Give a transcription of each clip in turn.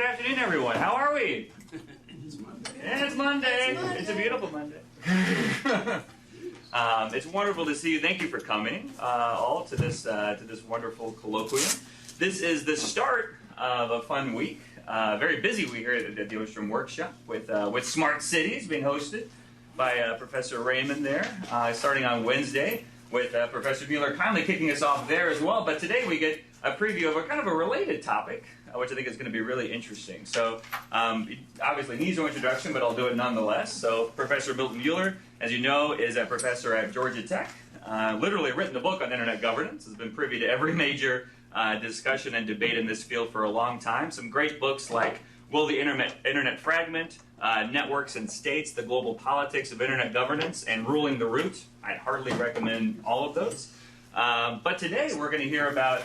good afternoon, everyone. How are we? It's Monday. Yeah, it's Monday. It's a beautiful Monday. It's wonderful to see you. Thank you for coming all to this wonderful colloquium. This is the start of a fun week. Very busy week here at the Ostrom Workshop with Smart Cities being hosted by Professor Raymond there, starting on Wednesday with Professor Mueller kindly kicking us off there as well. But today we get a preview of a kind of a related topic, which I think is going to be really interesting. So obviously needs no introduction, but I'll do it nonetheless. So Professor Milton Mueller, as you know, is a professor at Georgia Tech, literally written the book on internet governance, has been privy to every major discussion and debate in this field for a long time. Some great books like Will the Internet Fragment, Networks and States, The Global Politics of Internet Governance, and Ruling the Root. I'd heartily recommend all of those. But today we're going to hear about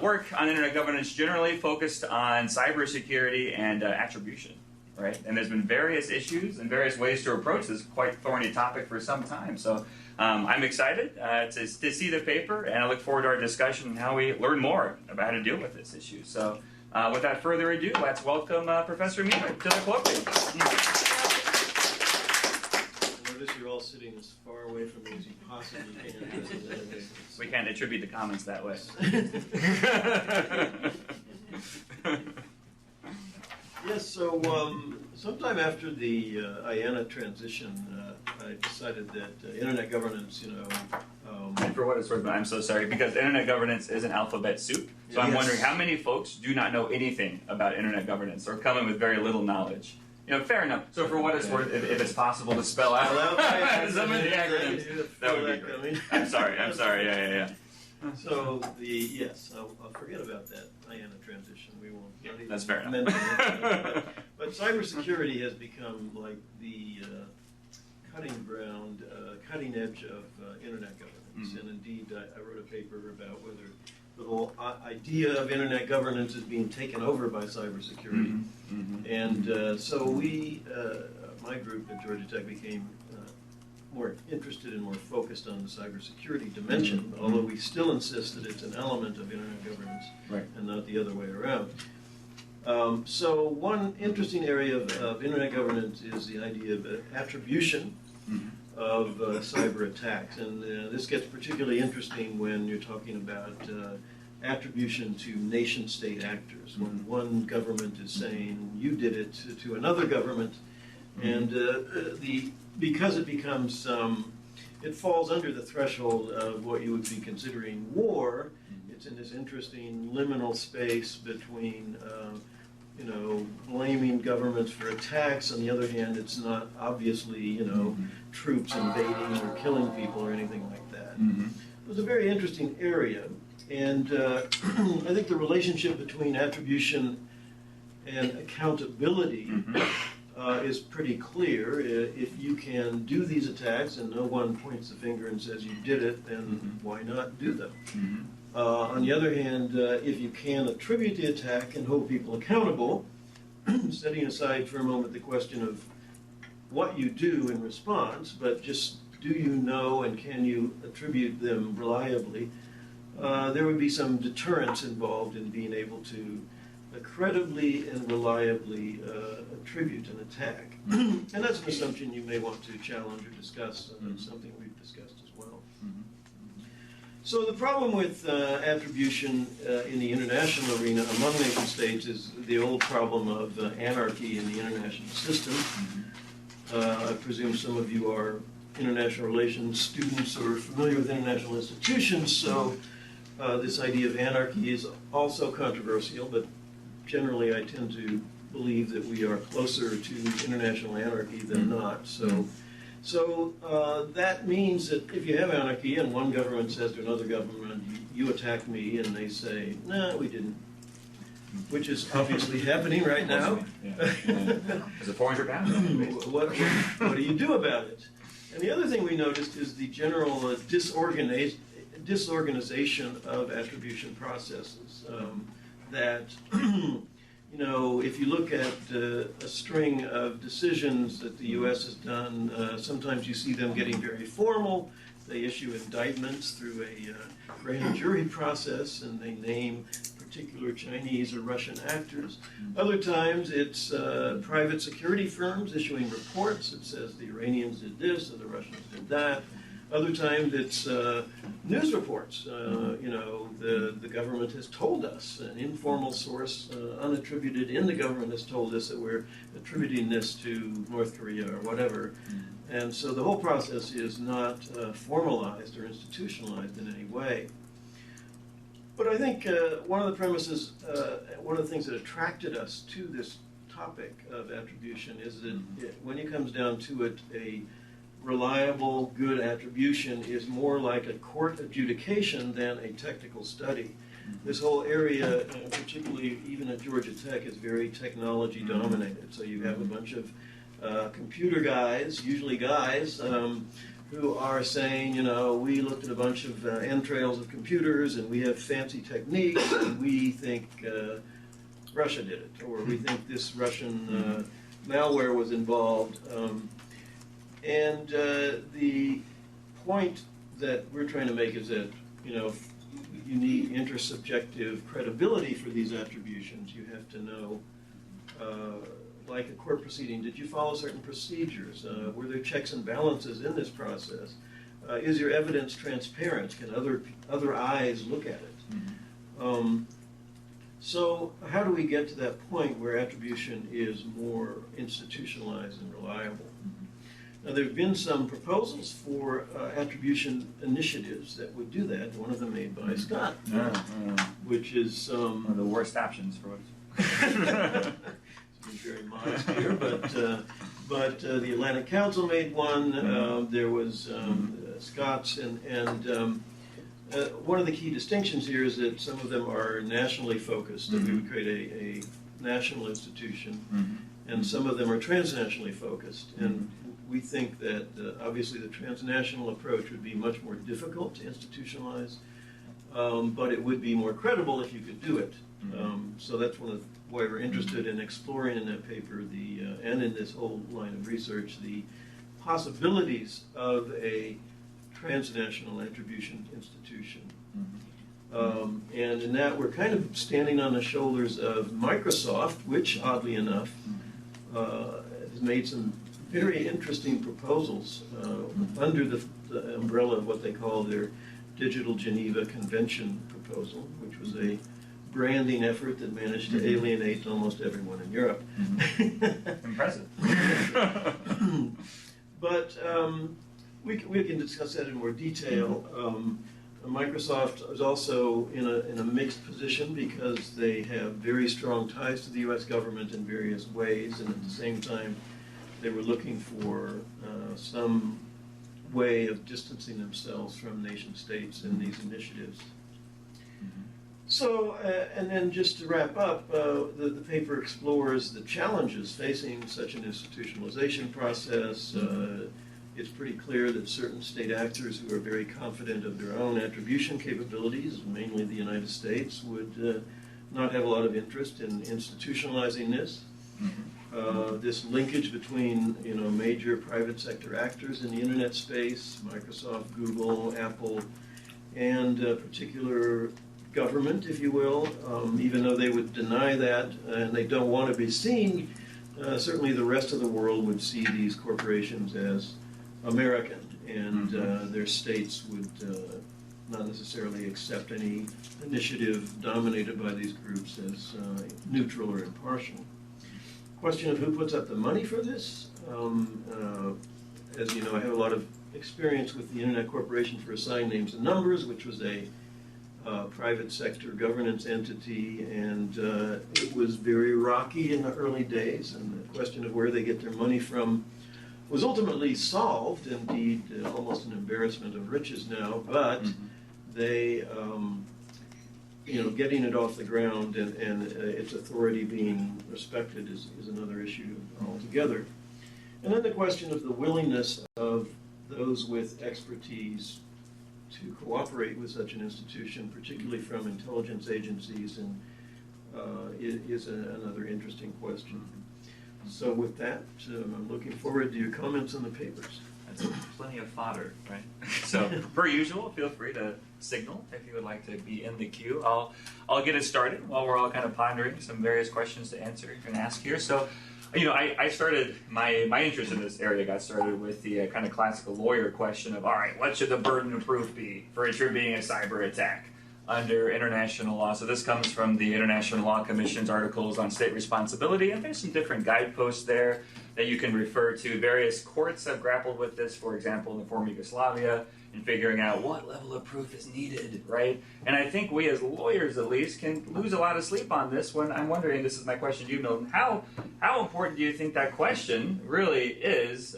work on internet governance generally focused on cybersecurity and attribution, right? And there's been various issues and various ways to approach this quite thorny topic for some time. So I'm excited to see the paper, and I look forward to our discussion and how we learn more about how to deal with this issue. So without further ado, let's welcome Professor Mueller to the colloquium. Notice you're all sitting as far away from me as you possibly can. We can't attribute the comments that way. Yes, so sometime after the IANA transition, I decided that internet governance, And for what it's worth, I'm so sorry, because internet governance is an alphabet soup. So I'm wondering how many folks do not know anything about internet governance or come in with very little knowledge. Fair enough. So for what it's worth, if it's possible to spell out some of the acronyms, that would be great. I'm sorry, yeah. So I'll forget about that IANA transition. We won't. That's fair enough. But cybersecurity has become like the cutting edge of internet governance. Mm-hmm. And indeed, I wrote a paper about whether the whole idea of internet governance is being taken over by cybersecurity. Mm-hmm. And so my group at Georgia Tech became more interested and more focused on the cybersecurity dimension, mm-hmm. although we still insist that it's an element of internet governance, right, and not the other way around. So one interesting area of internet governance is the idea of attribution, mm-hmm. of cyber attacks. And this gets particularly interesting when you're talking about attribution to nation-state actors, mm-hmm. when one government is saying you did it to another government, mm-hmm. and because it becomes, it falls under the threshold of what you would be considering war. Mm-hmm. It's in this interesting liminal space between blaming governments for attacks. On the other hand, it's not obviously, mm-hmm. troops invading or killing people or anything like that. Mm-hmm. It was a very interesting area, and I think the relationship between attribution and accountability mm-hmm. Is pretty clear. If you can do these attacks and no one points the finger and says you did it, then mm-hmm. why not do them? Mm-hmm. On the other hand, if you can attribute the attack and hold people accountable, setting aside for a moment the question of what you do in response, but just do you know and can you attribute them reliably, there would be some deterrence involved in being able to credibly and reliably attribute an attack. And that's an assumption you may want to challenge or discuss, and it's something we've discussed as well. Mm-hmm. So the problem with attribution in the international arena among nation states is the old problem of anarchy in the international system. Mm-hmm. I presume some of you are international relations students or familiar with international institutions, so this idea of anarchy is also controversial, but generally I tend to believe that we are closer to international anarchy than not. So that means that if you have anarchy and one government says to another government, you attacked me, and they say, no, we didn't, which is obviously happening right now. Is it 400 pounds? What do you do about it? And the other thing we noticed is the general disorganization of attribution processes. That if you look at a string of decisions that the U.S. has done, sometimes you see them getting very formal. They issue indictments through a grand jury process, and they name particular Chinese or Russian actors. Other times it's private security firms issuing reports that says the Iranians did this or the Russians did that. Other times it's news reports. The government has told us, an informal source, unattributed in the government has told us that we're attributing this to North Korea or whatever. And so the whole process is not formalized or institutionalized in any way. But I think one of the premises, one of the things that attracted us to this topic of attribution is that when it comes down to it, a reliable, good attribution is more like a court adjudication than a technical study. This whole area, particularly even at Georgia Tech, is very technology dominated. So you have a bunch of computer guys, usually guys, who are saying, we looked at a bunch of entrails of computers and we have fancy techniques and we think Russia did it, or we think this Russian malware was involved. And the point that we're trying to make is that, you need intersubjective credibility for these attributions. You have to know, like a court proceeding, did you follow certain procedures? Were there checks and balances in this process? Is your evidence transparent? Can other eyes look at it? So how do we get to that point where attribution is more institutionalized and reliable? Now, there have been some proposals for attribution initiatives that would do that. One of them made by Scott, which is one of the worst options for us. Very modest here, but the Atlantic Council made one. There was Scott's, and one of the key distinctions here is that some of them are nationally focused. That we would create a national institution, and some of them are transnationally focused. And we think that obviously the transnational approach would be much more difficult to institutionalize, but it would be more credible if you could do it. So that's why we're interested in exploring in that paper and in this whole line of research the possibilities of a transnational attribution institution. And in that we're kind of standing on the shoulders of Microsoft, which oddly enough has made some very interesting proposals under the umbrella of what they call their Digital Geneva Convention proposal, which was a branding effort that managed to alienate almost everyone in Europe. Impressive. But we can discuss that in more detail. Microsoft is also in a mixed position because they have very strong ties to the U.S. government in various ways, and at the same time they were looking for some way of distancing themselves from nation states in these initiatives. So, and then just to wrap up, the paper explores the challenges facing such an institutionalization process. It's pretty clear that certain state actors who are very confident of their own attribution capabilities, mainly the United States, would not have a lot of interest in institutionalizing this. This linkage between major private sector actors in the internet space, Microsoft, Google, Apple, and particular government, if you will, even though they would deny that and they don't want to be seen, certainly the rest of the world would see these corporations as American, and their states would not necessarily accept any initiative dominated by these groups as neutral or impartial. Question of who puts up the money for this. As you know, I have a lot of experience with the Internet Corporation for Assigned Names and Numbers, which was a private sector governance entity, and it was very rocky in the early days, and the question of where they get their money from was ultimately solved, indeed almost an embarrassment of riches now, but they, getting it off the ground and its authority being respected is another issue altogether. And then the question of the willingness of those with expertise to cooperate with such an institution, particularly from intelligence agencies, and is another interesting question. So with that, I'm looking forward to your comments on the papers. That's a pleasure. plenty of fodder, right? So, per usual, feel free to signal if you would like to be in the queue. I'll get it started while we're all kind of pondering some various questions to answer and ask here. So, I started, my interest in this area got started with the kind of classical lawyer question of, all right, what should the burden of proof be for attributing a cyber attack under international law? So this comes from the International Law Commission's articles on state responsibility, and there's some different guideposts there that you can refer to. Various courts have grappled with this, for example, in the former Yugoslavia, in figuring out what level of proof is needed, right? And I think we as lawyers, at least, can lose a lot of sleep on this when I'm wondering, this is my question to you, Milton, how important do you think that question really is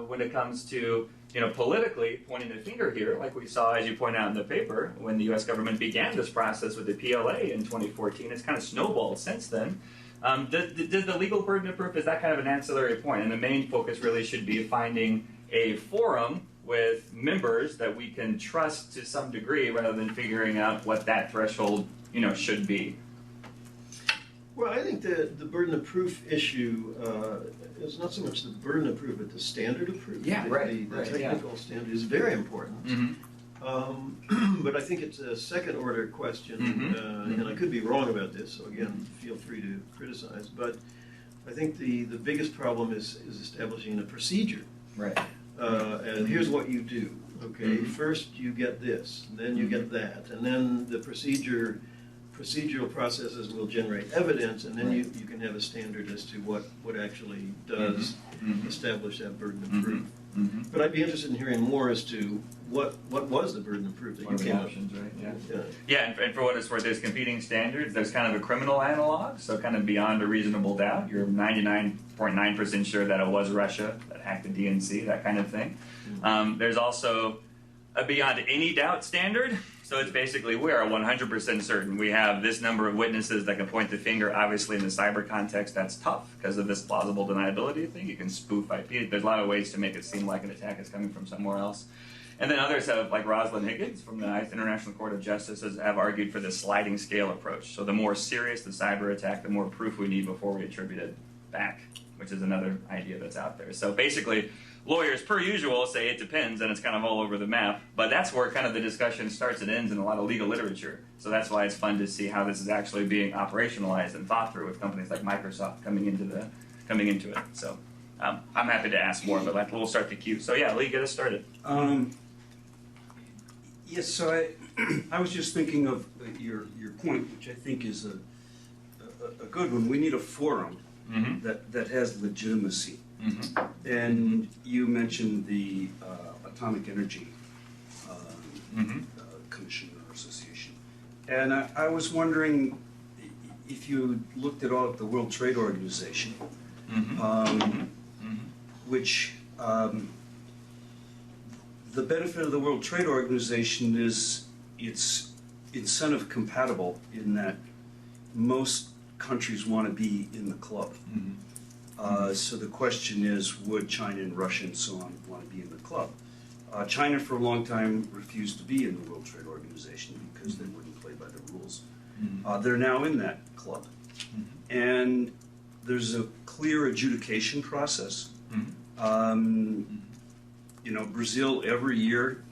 when it comes to, politically pointing the finger here, like we saw, as you point out in the paper, when the U.S. government began this process with the PLA in 2014. It's kind of snowballed since then. Does the legal burden of proof, is that kind of an ancillary point? And the main focus really should be finding a forum with members that we can trust to some degree rather than figuring out what that threshold, should be. Well, I think the burden of proof issue is not so much the burden of proof, but the standard of proof. Yeah, The technical standard is very important. Mm-hmm. But I think it's a second order question, and I could be wrong about this, so again, feel free to criticize. But I think the biggest problem is establishing a procedure. Right. And here's what you do. Okay, first you get this, and then you get that, and then the procedural processes will generate evidence, and then you can have a standard as to what actually does establish that burden of proof. But I'd be interested in hearing more as to what was the burden of proof that you came up with. Right? Yeah, and for what it's worth, there's competing standards. There's kind of a criminal analog, so kind of beyond a reasonable doubt. You're 99.9% sure that it was Russia that hacked the DNC, that kind of thing. There's also a beyond any doubt standard. So it's basically, we are 100% certain. We have this number of witnesses that can point the finger. Obviously, in the cyber context, that's tough because of this plausible deniability thing. You can spoof IP. There's a lot of ways to make it seem like an attack is coming from somewhere else. And then others have, like Rosalind Higgins from the International Court of Justice, have argued for this sliding scale approach. So the more serious the cyber attack, the more proof we need before we attribute it back, which is another idea that's out there. So basically, lawyers, per usual, say it depends, and it's kind of all over the map. But that's where kind of the discussion starts and ends in a lot of legal literature. So that's why it's fun to see how this is actually being operationalized and thought through with companies like Microsoft coming into it. So I'm happy to ask more, but we'll start the queue. So yeah, Lee, get us started. Yes, so I was just thinking of your point, which I think is a good one. We need a forum that has legitimacy. And you mentioned the Atomic Energy Commission or Association. And I was wondering if you looked at all of the World Trade Organization, which the benefit of the World Trade Organization is it's incentive compatible in that most countries want to be in the club. So the question is, would China and Russia and so on want to be in the club? China for a long time refused to be in the World Trade Organization because they wouldn't play by the rules. They're now in that club. And there's a clear adjudication process. Brazil every year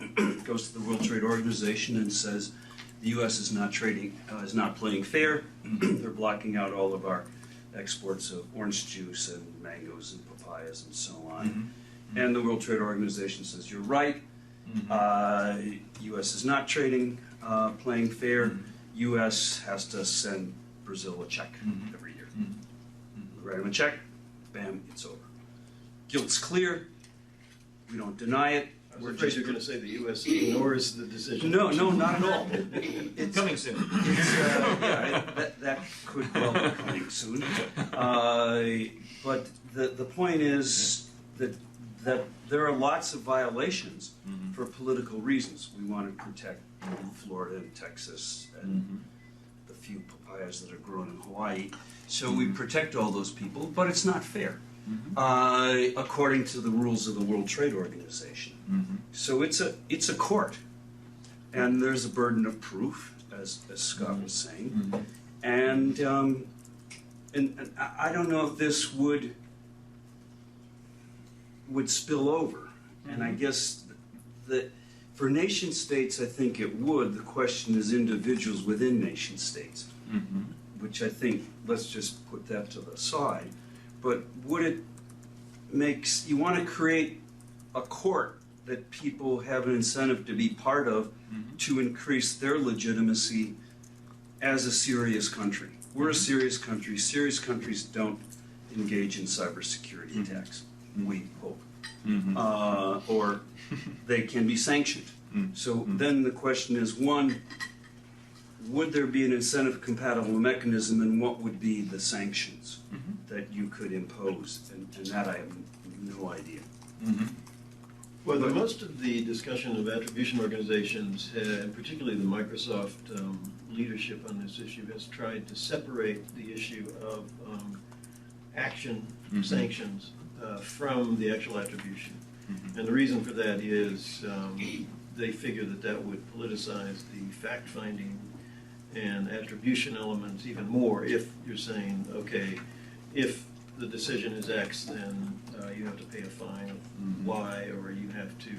goes to the World Trade Organization and says the U.S. is not playing fair. They're blocking out all of our exports of orange juice and mangoes and papayas and so on. And the World Trade Organization says, you're right, U.S. is not playing fair. U.S. has to send Brazil a check every year. Write them a check, bam, it's over. Guilt's clear, we don't deny it. I was afraid you were going to say the U.S. ignores the decision. No, not at all. It's coming soon. That could well be coming soon. But the point is that there are lots of violations for political reasons. We want to protect Florida and Texas and the few papayas that are grown in Hawaii. So we protect all those people, but it's not fair. According to the rules of the World Trade Organization. So it's a court, and there's a burden of proof, as Scott was saying, and I don't know if this would spill over And I guess that for nation states, I think it would. The question is individuals within nation states, which I think, let's just put that to the side. But would it makes, you want to create a court that people have an incentive to be part of to increase their legitimacy as a serious country. We're a serious country. Serious countries don't engage in cybersecurity attacks, we hope. Or they can be sanctioned. So then the question is, one, would there be an incentive-compatible mechanism, and what would be the sanctions that you could impose? And that I have no idea. Well, most of the discussion of attribution organizations, and particularly the Microsoft leadership on this issue, has tried to separate the issue of action sanctions from the actual attribution. And the reason for that is they figure that that would politicize the fact-finding and attribution elements even more if you're saying, okay, if the decision is X, then you have to pay a fine of Y, or you have to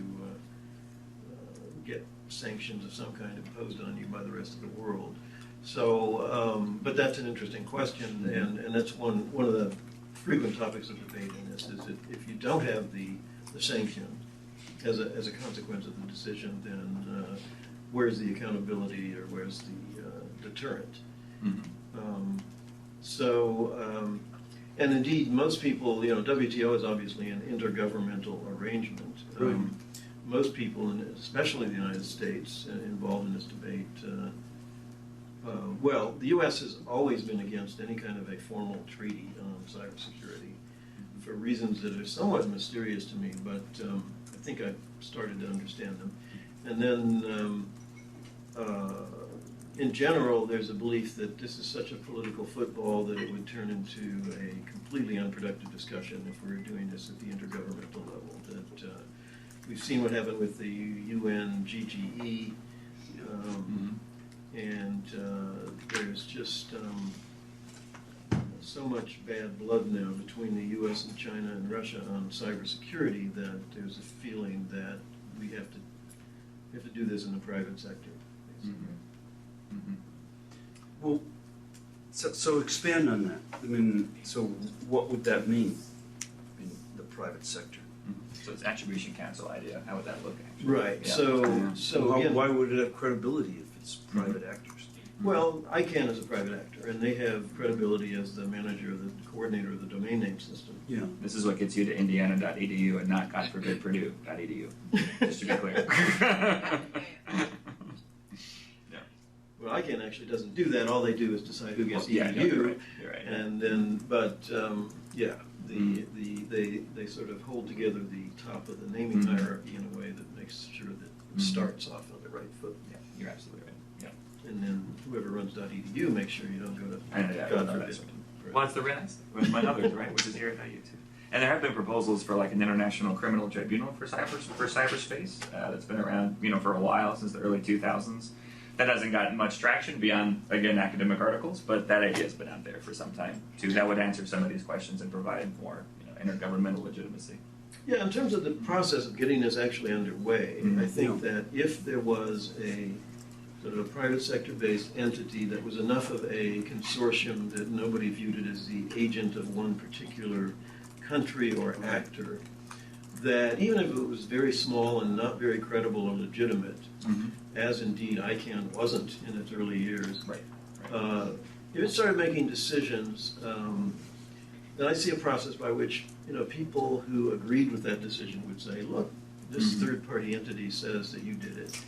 get sanctions of some kind imposed on you by the rest of the world. So, but that's an interesting question, and that's one of the frequent topics of debate in this, is that if you don't have the sanction as a consequence of the decision, then where's the accountability, or where's the deterrent? And indeed, most people, WTO is obviously an intergovernmental arrangement. Most people, and especially the United States, involved in this debate, well, the U.S. has always been against any kind of a formal treaty on cybersecurity for reasons that are somewhat mysterious to me, but I think I've started to understand them. And then, in general, there's a belief that this is such a political football that it would turn into a completely unproductive discussion if we were doing this at the intergovernmental level. That we've seen what happened with the UN GGE, and there's just so much bad blood now between the U.S. and China and Russia on cybersecurity that there's a feeling that we have to do this in the private sector, basically. Well, so expand on that. I mean, so what would that mean in the private sector? So it's attribution council idea. How would that look? Actually? Right. Yeah. So again, why would it have credibility if it's private actors? well, ICANN is a private actor, and they have credibility as the manager, the coordinator of the domain name system. Yeah. This is what gets you to indiana.edu and not, God forbid, purdue.edu. Just to be clear. Well, ICANN actually doesn't do that. All they do is decide who gets Yeah, EDU, you're right. You're right. And then, but they sort of hold together the top of the naming hierarchy in a way that makes sure that it starts off on the right foot. Yeah, you're absolutely right. Yeah. And then whoever runs .edu makes sure you don't go to God forbid. That's right. Well, that's the Renaissance. My others, right? Which is here at IU too. And there have been proposals for like an international criminal tribunal for cyberspace that's been around, for a while, since the early 2000s. That hasn't gotten much traction beyond, again, academic articles, but that idea has been out there for some time too. That would answer some of these questions and provide more, intergovernmental legitimacy. Yeah, in terms of the process of getting this actually underway, I think that if there was a sort of a private sector-based entity that was enough of a consortium that nobody viewed it as the agent of one particular country or actor, that even if it was very small and not very credible or legitimate, as indeed ICANN wasn't in its early years, if it started making decisions, then I see a process by which people who agreed with that decision would say, look, this third-party entity says that you did it.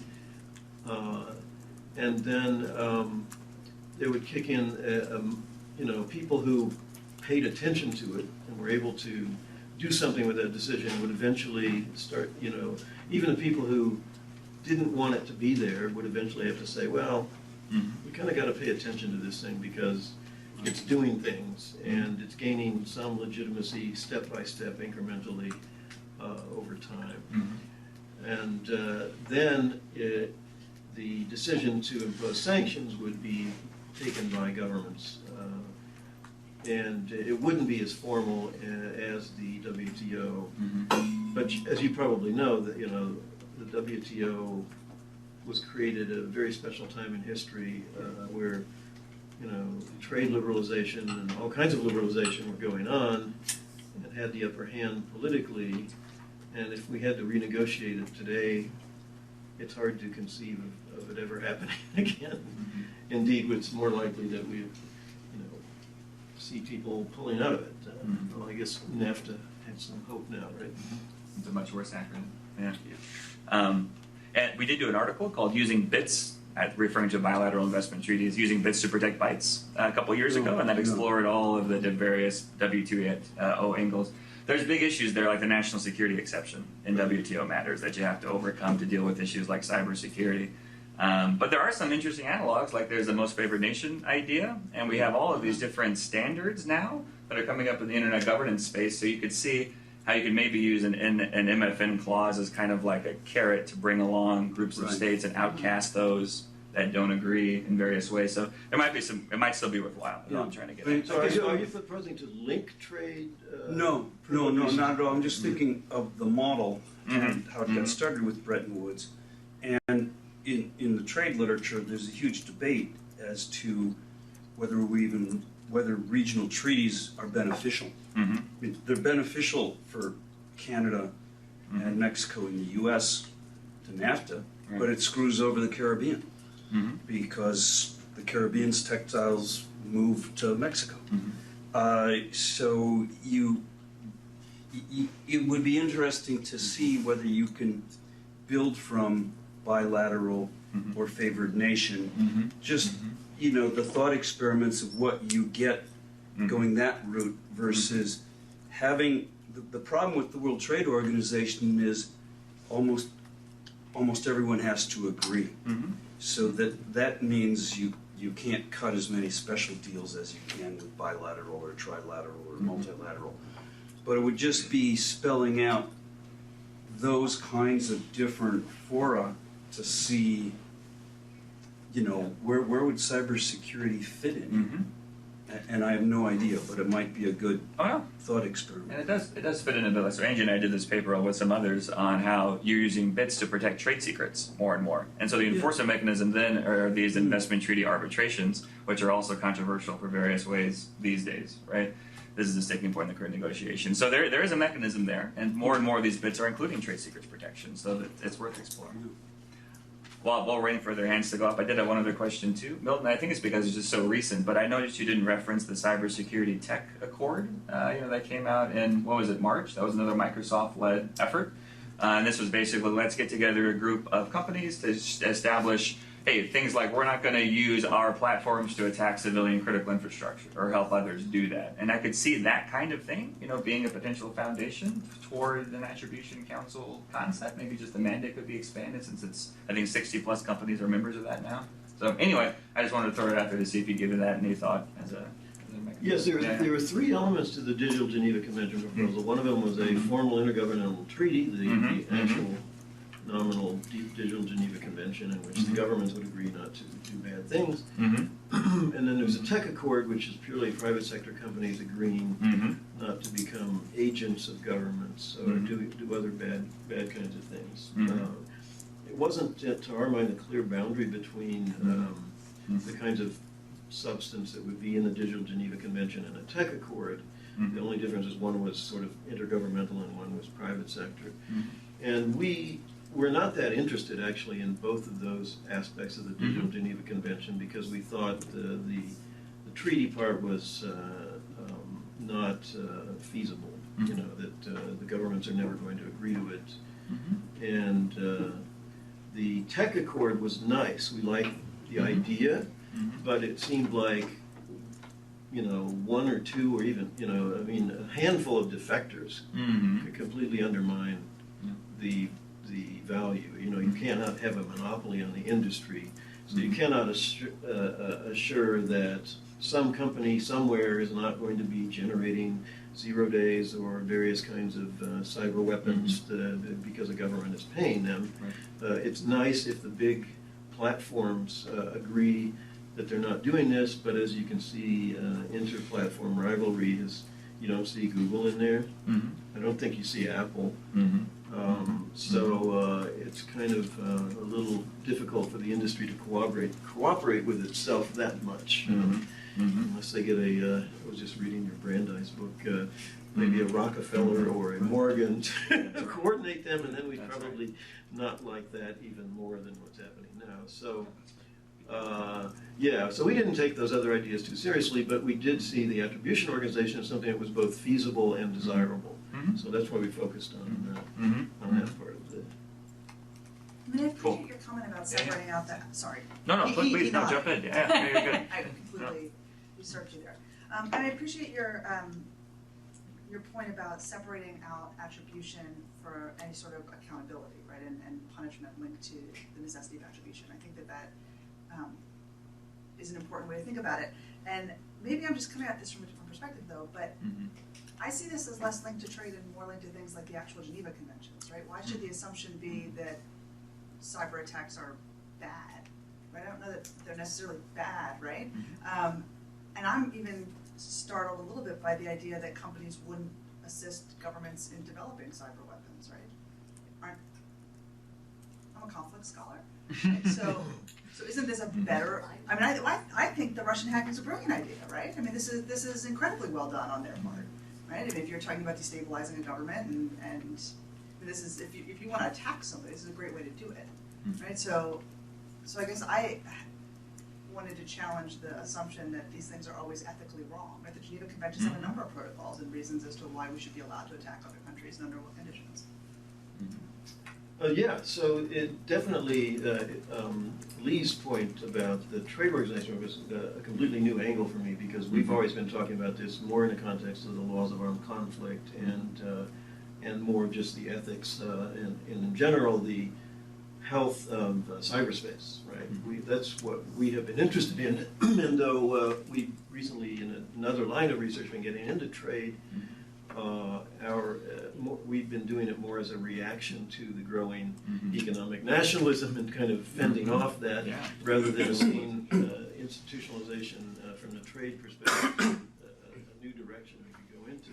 And then they would kick in, people who paid attention to it and were able to do something with that decision would eventually start, even the people who didn't want it to be there would eventually have to say, well, we kind of got to pay attention to this thing because it's doing things and it's gaining some legitimacy step by step, incrementally over time. And then the decision to impose sanctions would be taken by governments. And it wouldn't be as formal as the WTO But as you probably know, that the WTO was created at a very special time in history where trade liberalization and all kinds of liberalization were going on and had the upper hand politically. And if we had to renegotiate it today, it's hard to conceive of it ever happening again. Mm-hmm. Indeed, it's more likely that we see people pulling out of it. Well, I guess NAFTA has some hope now, right? It's a much worse acronym. Yeah. And we did do an article called "Using Bits," referring to bilateral investment treaties, using bits to protect bytes a couple years ago, and that explored all of the various WTO angles. There's big issues there, like the national security exception in WTO matters that you have to overcome to deal with issues like cybersecurity. But there are some interesting analogs, like there's the most favored nation idea, and we have all of these different standards now that are coming up in the internet governance space. So you could see how you could maybe use an MFN clause as kind of like a carrot to bring along groups of states and outcast those that don't agree in various ways. So there might be some. It might still be worthwhile. Yeah. I'm trying to get. So are you proposing to link trade? No, not at all. I'm just thinking of the model and how it got started with Bretton Woods, and in the trade literature, there's a huge debate as to whether regional treaties are beneficial. I mean, they're beneficial for Canada and Mexico and the U.S. to NAFTA, but it screws over the Caribbean. Because the Caribbean's textiles move to Mexico. So it would be interesting to see whether you can build from bilateral or favored nation. Just the thought experiments of what you get going that route versus having the problem with the World Trade Organization is almost everyone has to agree. So that means you can't cut as many special deals as you can with bilateral or trilateral or multilateral. But it would just be spelling out those kinds of different fora to see, where would cybersecurity fit in? And I have no idea, but it might be a good thought experiment. And it does fit in a bit. So Angie and I did this paper with some others on how you're using bits to protect trade secrets more and more. And so the enforcement mechanism then are these investment treaty arbitrations, which are also controversial for various ways these days, right? This is the sticking point in the current negotiation. So there is a mechanism there, and more of these bits are including trade secrets protection, so it's worth exploring. While we're waiting for their hands to go up, I did have one other question too. Milton, I think it's because it's just so recent, but I noticed you didn't reference the Cybersecurity Tech Accord, that came out in, March? That was another Microsoft-led effort. And this was basically, let's get together a group of companies to establish, things like we're not going to use our platforms to attack civilian critical infrastructure or help others do that. And I could see that kind of thing, being a potential foundation toward an Attribution Council concept. Maybe just the mandate could be expanded since it's, I think 60 plus companies are members of that now. So anyway, I just wanted to throw it out there to see if you give it that any thought as a mechanism. Yes, there were three elements to the Digital Geneva Convention proposal. One of them was a formal intergovernmental treaty, the actual nominal Digital Geneva Convention, in which the governments would agree not to do bad things. And then there's a tech accord, which is purely private sector companies agreeing not to become agents of governments or do other bad kinds of things. It wasn't, to our mind, a clear boundary between the kinds of substance that would be in the Digital Geneva Convention and a tech accord. The only difference is one was sort of intergovernmental and one was private sector. And we're not that interested, actually, in both of those aspects of the Digital Geneva Convention because we thought the treaty part was not feasible, that the governments are never going to agree to it. And the tech accord was nice. We liked the idea, but it seemed like, one or two or even, a handful of defectors could completely undermine the value. You cannot have a monopoly on the industry, so you cannot assure that some company somewhere is not going to be generating 0 days or various kinds of cyber weapons because the government is paying them. It's nice if the big platforms agree that they're not doing this, but as you can see, inter-platform rivalry has You don't see Google in there. Mm-hmm. I don't think you see Apple. Mm-hmm. It's kind of a little difficult for the industry to cooperate with itself that much, unless they get I was just reading your Brandeis book, maybe a Rockefeller or a Morgan to coordinate them, and then we'd That's probably not like that even more than what's happening now. So. So we didn't take those other ideas too seriously, but we did see the attribution organization as something that was both feasible and desirable. Mm-hmm. So that's why we focused on that part of it. I mean, I appreciate Cool. your comment about separating out that. Sorry. No, please, no, nodded. jump in. Yeah, you're good. I completely usurped you there. And I appreciate your point about separating out attribution for any sort of accountability, right, and punishment linked to the necessity of attribution. I think that is an important way to think about it. And maybe I'm just coming at this from a different perspective, though, but I see this as less linked to trade and more linked to things like the actual Geneva Conventions, right? Why should the assumption be that cyber attacks are bad, right? I don't know that they're necessarily bad, right? And I'm even startled a little bit by the idea that companies wouldn't assist governments in developing cyber weapons, right? I'm a conflict scholar, right? So isn't this a better? I mean, I think the Russian hacking is a brilliant idea, right? I mean, this is incredibly well done on their part, right? I mean, if you're talking about destabilizing a government, and this is if you want to attack somebody, this is a great way to do it, right? So I guess I wanted to challenge the assumption that these things are always ethically wrong. Right? The Geneva Conventions have a number of protocols and reasons as to why we should be allowed to attack other countries and under what conditions. So it definitely, Lee's point about the trade organization was a completely new angle for me, because we've always been talking about this more in the context of the laws of armed conflict and more just the ethics and in general the health of cyberspace, right? That's what we have been interested in, and though we recently in another line of research been getting into trade, we've been doing it more as a reaction to the growing economic nationalism and kind of fending off that, rather than seeing institutionalization from the trade perspective, a new direction we could go into.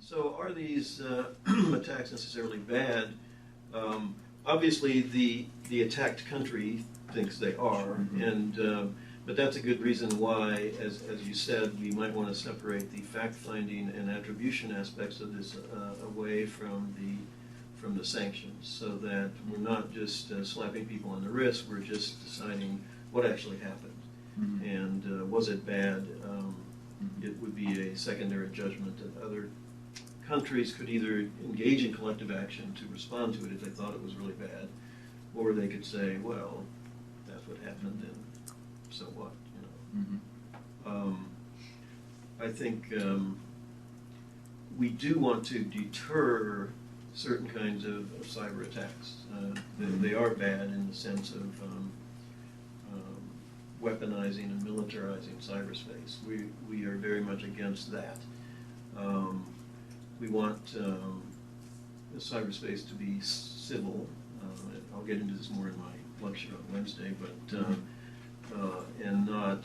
So are these attacks necessarily bad? Obviously, the attacked country thinks they are, and but that's a good reason why, as you said, we might want to separate the fact-finding and attribution aspects of this away from the sanctions, so that we're not just slapping people on the wrist. We're just deciding what actually happened, and was it bad? It would be a secondary judgment that other countries could either engage in collective action to respond to it if they thought it was really bad, or they could say, well, that's what happened, and so what, I think we do want to deter certain kinds of cyber attacks. They are bad in the sense of weaponizing and militarizing cyberspace. We are very much against that. We want the cyberspace to be civil. I'll get into this more in my lecture on Wednesday, but and not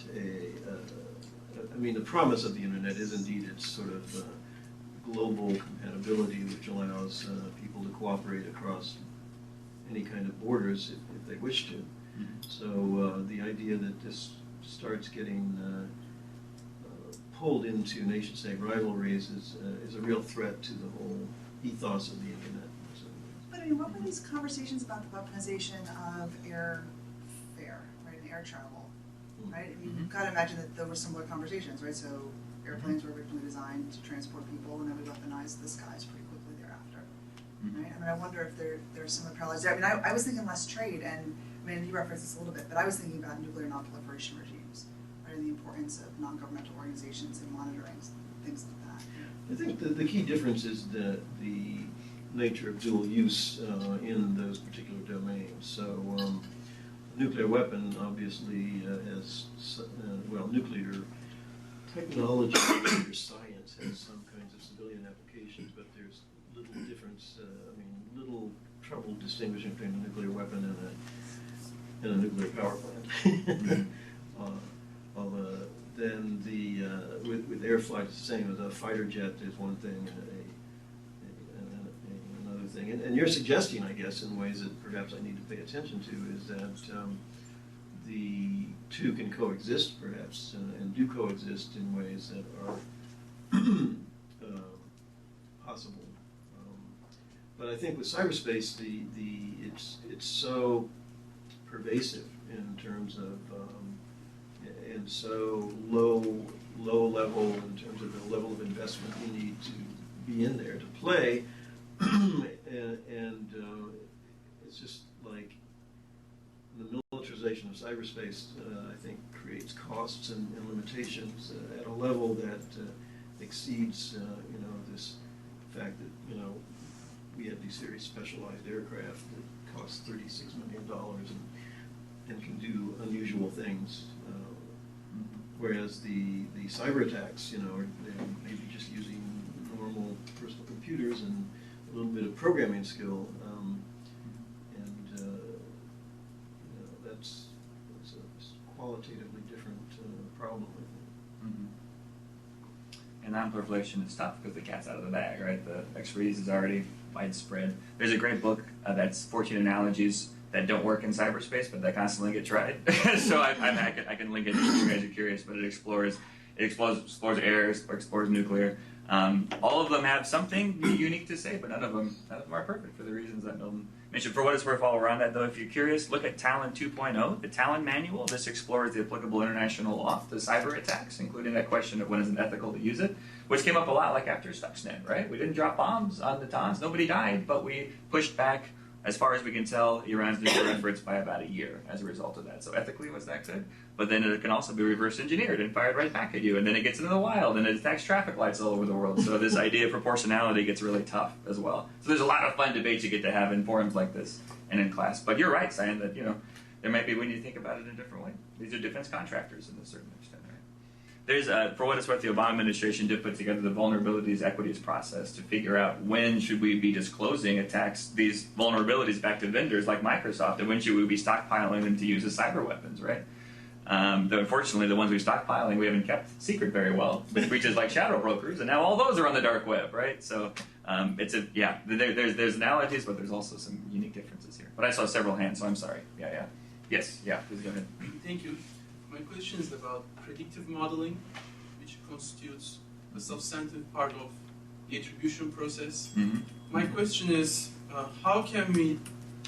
I mean, the promise of the internet is indeed its sort of global compatibility, which allows people to cooperate across any kind of borders if they wish to. So the idea that this starts getting pulled into nation-state rivalries is a real threat to the whole ethos of the internet. So, but I mean, what were these conversations about the weaponization of airfare, right, and air travel, right? I mean, you've got to imagine that there were similar conversations, right? So airplanes were originally designed to transport people, and then we weaponized the skies pretty quickly thereafter, right? I mean, I wonder if there are similar parallels there. I mean, I was thinking less trade, and I mean, you referenced this a little bit, but I was thinking about nuclear non-proliferation regimes, right, and the importance of non-governmental organizations in monitoring things like that. I think the key difference is the nature of dual use in those particular domains. So a nuclear weapon obviously has, nuclear technology, nuclear science has some kinds of civilian applications, but there's little difference, little trouble distinguishing between a nuclear weapon and a nuclear power plant. then with air flight, it's the same. As a fighter jet is one thing, and another thing. And you're suggesting, I guess, in ways that perhaps I need to pay attention to, is that the two can coexist, perhaps, and do coexist in ways that are possible. But I think with cyberspace, it's so pervasive in terms of and so low level in terms of the level of investment you need to be in there to play, and it's just like the militarization of cyberspace. I think creates costs and limitations at a level that exceeds this fact that we have these very specialized aircraft that cost $36 million and can do unusual things. Whereas the cyber attacks, they're maybe just using normal personal computers and a little bit of programming skill, that's a qualitatively different problem. And non-proliferation is tough because the cat's out of the bag, right? The expertise is already widespread. There's a great book that's 14 analogies that don't work in cyberspace, but that constantly get tried. So I can link it if you guys are curious, but it explores air, explores nuclear. All of them have something unique to say, but none of them are perfect for the reasons that Milton mentioned. For what it's worth, all around that though, if you're curious, look at Talon 2.0, the Talon manual. This explores the applicable international law to cyber attacks, including that question of when is it ethical to use it, which came up a lot like after Stuxnet, right? We didn't drop bombs on the Tons, nobody died, but we pushed back, as far as we can tell, Iran's nuclear efforts by about a year as a result of that. So ethically, was that good? But then it can also be reverse engineered and fired right back at you, and then it gets into the wild, and it attacks traffic lights all over the world. So this idea of proportionality gets really tough as well. So there's a lot of fun debates you get to have in forums like this and in class. But you're right, saying that there might be when you think about it in a different way. These are defense contractors in a certain extent, right? There's, for what it's worth, the Obama administration did put together the vulnerabilities equities process to figure out when should we be disclosing attacks, these vulnerabilities back to vendors like Microsoft, and when should we be stockpiling them to use as cyber weapons, right? Though unfortunately, the ones we're stockpiling, we haven't kept secret very well. With breaches like shadow brokers, and now all those are on the dark web, right? So there's analogies, but there's also some unique differences here. But I saw several hands, so I'm sorry. Yes, please go ahead. Thank you. My question is about predictive modeling, which constitutes a substantive part of the attribution process. Mm-hmm. My question is, how can we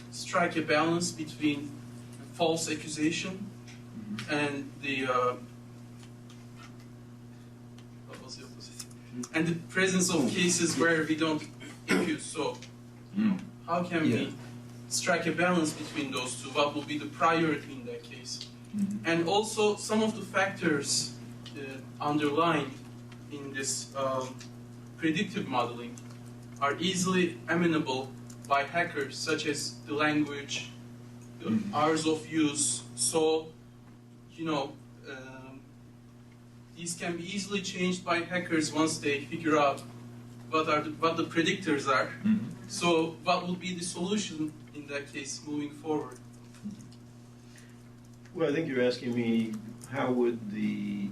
strike a balance between false accusation and the what was the opposite? And the presence of cases where we don't accuse? So, how can we strike a balance between those two? What will be the priority in that case? And also, some of the factors underlined in this predictive modeling are easily amenable by hackers, such as the language, the hours of use. So, these can be easily changed by hackers once they figure out what the predictors are. So, what would be the solution in that case moving forward? Well, I think you're asking me how would the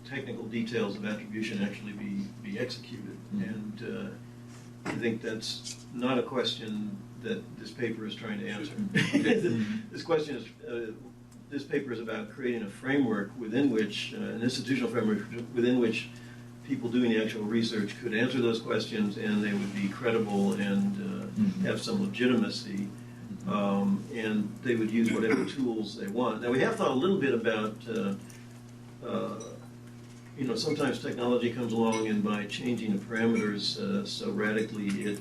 technical details of attribution actually be executed, and I think that's not a question that this paper is trying to answer. This paper is about creating a framework within which, an institutional framework within which people doing the actual research could answer those questions, and they would be credible and have some legitimacy. And they would use whatever tools they want. Now, we have thought a little bit about, sometimes technology comes along and by changing the parameters so radically, it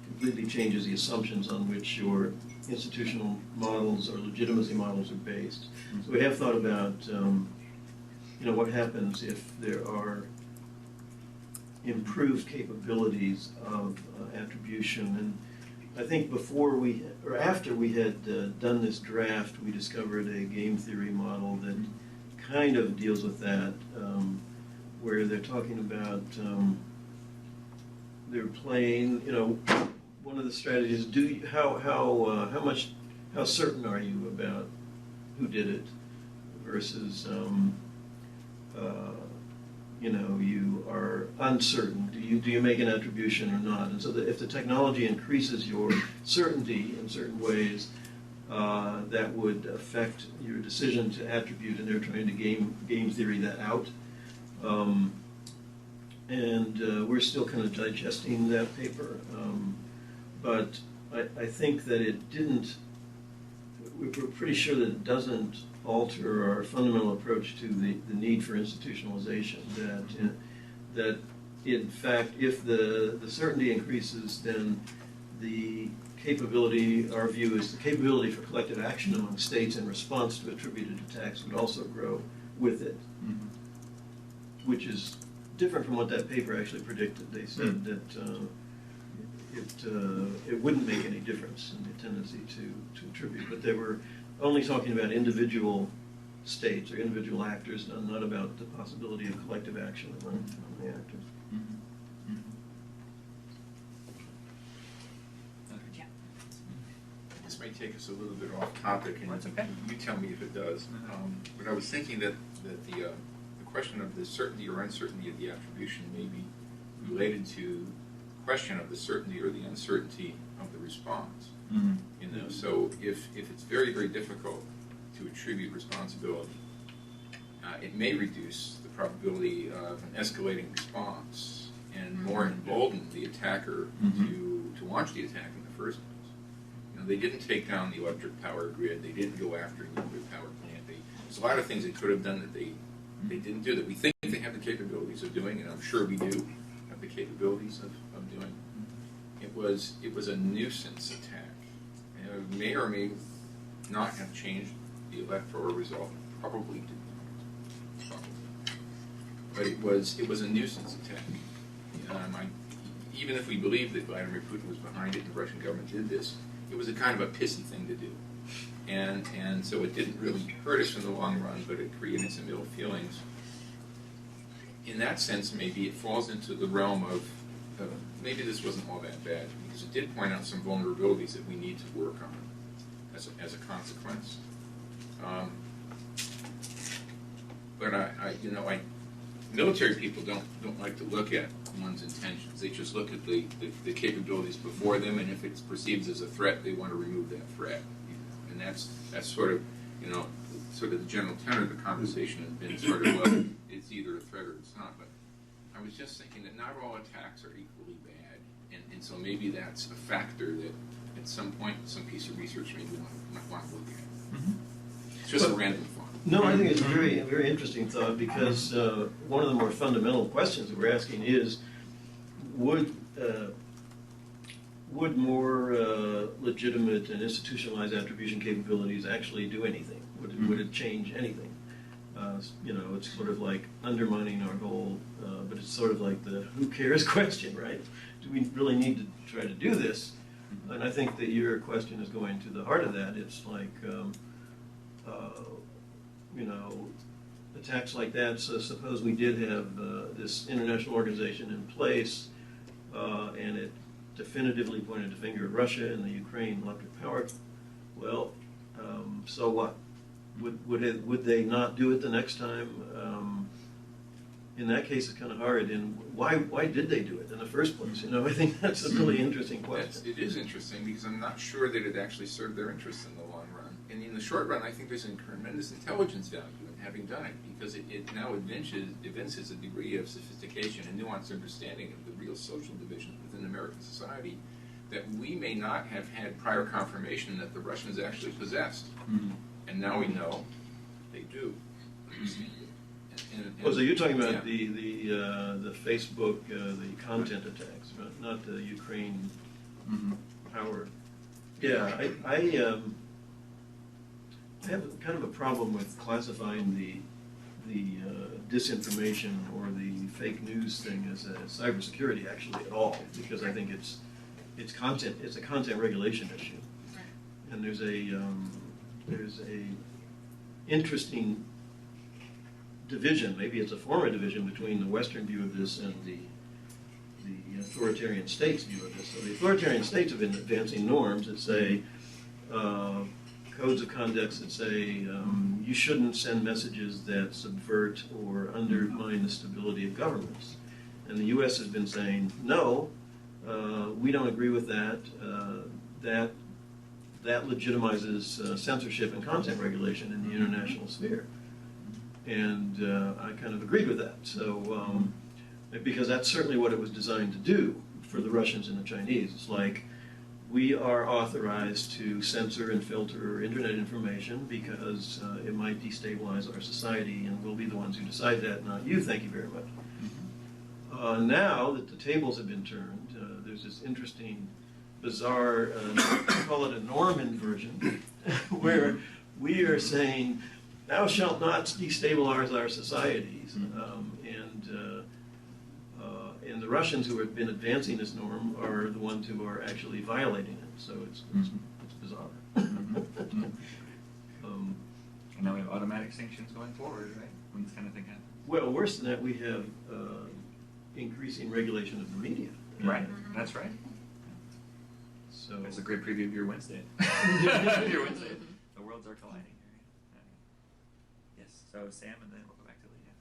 completely changes the assumptions on which your institutional models or legitimacy models are based. So we have thought about, what happens if there are improved capabilities of attribution. And I think after we had done this draft, we discovered a game theory model that kind of deals with that, where they're talking about they're playing. One of the strategies: how certain are you about who did it, versus you are uncertain. Do you make an attribution or not? And so if the technology increases your certainty in certain ways, that would affect your decision to attribute, and they're trying to game theory that out. We're still kind of digesting that paper, but I think that it didn't. We're pretty sure that it doesn't alter our fundamental approach to the need for institutionalization. That in fact, if the certainty increases, then the capability, our view is the capability for collective action among states in response to attributed attacks would also grow with it, which is different from what that paper actually predicted. They said that it wouldn't make any difference in the tendency to attribute, but they were only talking about individual states or individual actors, not about the possibility of collective action among the actors. This may take us a little bit off topic, and That's okay. you tell me if it does. But I was thinking that the question of the certainty or uncertainty of the attribution may be related to the question of the certainty or the uncertainty of the response. So if it's very, very difficult to attribute responsibility, it may reduce the probability of an escalating response and more embolden the attacker to launch the attack in the first place. They didn't take down the electric power grid. They didn't go after a nuclear power plant. There's a lot of things they could have done that they didn't do, that we think they have the capabilities of doing, and I'm sure we do have the capabilities of doing. It was a nuisance attack. It may or may not have changed the electoral result. Probably did not. But it was a nuisance attack. Even if we believe that Vladimir Putin was behind it and the Russian government did this, it was a kind of a pissy thing to do. And so it didn't really hurt us in the long run, but it created some ill feelings. In that sense, maybe it falls into the realm of maybe this wasn't all that bad, because it did point out some vulnerabilities that we need to work on as a consequence. But military people don't like to look at one's intentions. They just look at the capabilities before them, and if it's perceived as a threat, they want to remove that threat. And that's sort of the general tenor of the conversation has been sort of, well, it's either a threat or it's not. But I was just thinking that not all attacks are equally bad, and so maybe that's a factor that at some point some piece of research maybe might want to look at. It's just a random thought. No, I think it's a very, very interesting thought, because one of the more fundamental questions that we're asking is, would more legitimate and institutionalized attribution capabilities actually do anything? Would it change anything? It's sort of like undermining our whole, but it's sort of like the who cares question, right? Do we really need to try to do this? And I think that your question is going to the heart of that. It's like, attacks like that. So suppose we did have this international organization in place, and it definitively pointed the finger at Russia and the Ukraine electric power. Well, so what? Would they not do it the next time? In that case, it's kind of hard. And why did they do it in the first place? I think that's a really interesting question. It is interesting, because I'm not sure that it actually served their interests in the long run. And in the short run, I think there's a tremendous intelligence value in having done it, because it now evinces a degree of sophistication and nuanced understanding of the real social divisions within American society that we may not have had prior confirmation that the Russians actually possessed. And now we know they do. So you're talking about the Facebook, the content attacks, right? Not the Ukraine power. Yeah, I have kind of a problem with classifying the disinformation or the fake news thing as a cybersecurity actually at all, because I think it's a content regulation issue, and there's a interesting division, maybe it's a former division, between the Western view of this and the authoritarian states' view of this. So the authoritarian states have been advancing norms that say, codes of conduct that say you shouldn't send messages that subvert or undermine the stability of governments. And the U.S. has been saying, no, we don't agree with that. That legitimizes censorship and content regulation in the international sphere. And I kind of agreed with that. So, because that's certainly what it was designed to do for the Russians and the Chinese. It's like, we are authorized to censor and filter internet information because it might destabilize our society, and we'll be the ones who decide that, not you. Thank you very much. Now that the tables have been turned, there's this interesting, bizarre, call it a Norman version, where we are saying, thou shalt not destabilize our societies. And the Russians who have been advancing this norm are the ones who are actually violating it. So it's bizarre. And now we have automatic sanctions going forward, right? When this kind of thing happens. Well, worse than that, we have increasing regulation of the media. Right. That's right. So That's a great preview of your Wednesday. Your Wednesday. The worlds are colliding here. Yes. So Sam, and then we'll go back to Leah.